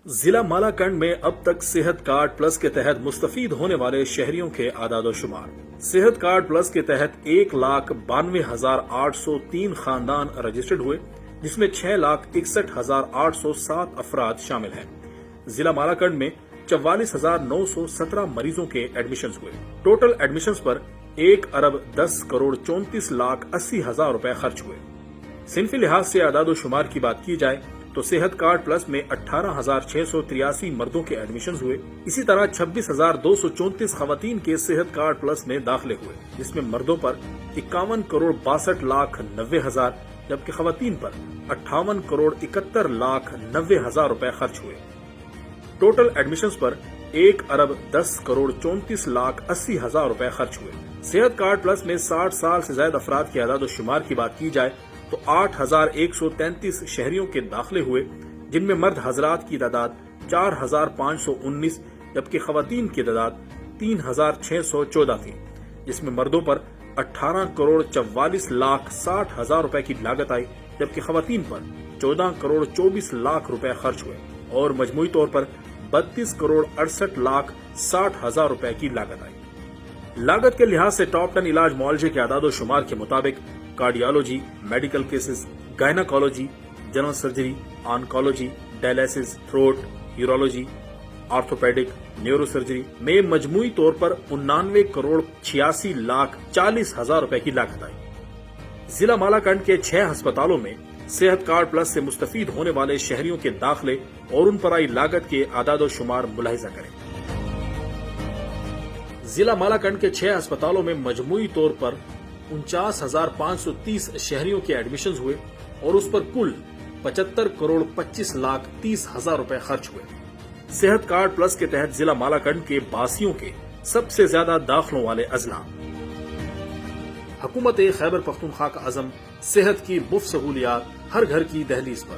ضلع مالاکنڈ میں اب تک صحت کارڈ پلس کے تحت مستفید ہونے والے شہریوں کے اعداد و شمار۔ صحت کارڈ پلس کے تحت 1,92,803 خاندان رجسٹرڈ ہوئے، جس میں 6,61,807 افراد شامل ہیں۔ ضلع مالاکنڈ میں 44,917 مریضوں کے ایڈمیشنز ہوئے۔ ٹوٹل ایڈمیشنز پر 1,10,34,80,80,000 روپے خرچ ہوئے۔ صنفی لحاظ سے اعداد و شمار کی بات کی جائے تو صحت کارڈ پلس میں 18,683 مردوں کے ایڈمیشنز ہوئے۔ اسی طرح 26,234 خواتین کے صحت کارڈ پلس میں داخلے ہوئے، جس میں مردوں پر 51,62,90,000 جبکہ خواتین پر 58,71,90,000 روپے خرچ ہوئے۔ ٹوٹل ایڈمیشنز پر 1,10,34,80,000 روپے خرچ ہوئے۔ صحت کارڈ پلس میں 60 سال سے زائد افراد کے اعداد و شمار کی بات کی جائے تو 8,133 شہریوں کے داخلے ہوئے، جن میں مرد حضرات کی تعداد 4,519 جبکہ خواتین کی تعداد 3,614 تھی، جس میں مردوں پر 18,44,60,000 روپے کی لاگت آئی جبکہ خواتین پر 14,24,00,000 روپے خرچ ہوئے اور مجموعی طور پر 32,68,60,000 روپے کی لاگت آئی۔ لاگت کے لحاظ سے ٹاپ 10 علاج معالجے کے اعداد و شمار کے مطابق cardiology, medical cases, gynaecology, general surgery, oncology, dialysis, throat, urology, orthopaedic, neuro surgery میں مجموعی طور پر 89,86,40,000 روپے کی لاگت آئی۔ ضلع مالاکنڈ کے 6 ہسپتالوں میں صحت کارڈ پلس سے مستفید ہونے والے شہریوں کے داخلے اور ان پر آئی لاگت کے اعداد و شمار ملاحظہ کریں۔ ضلع مالاکنڈ کے 6 ہسپتالوں میں مجموعی طور پر 49,530 شہریوں کے ایڈمیشنز ہوئے اور اس پر کل 75,25,30,000 روپے خرچ ہوئے۔ صحت کارڈ پلس کے تحت ضلع مالاکنڈ کے باسیوں کے سب سے زیادہ داخلوں والے اضلاع۔ حکومت خیبر پختونخوا کا عزم، صحت کی مفت سہولیات ہر گھر کی دہلیز پر۔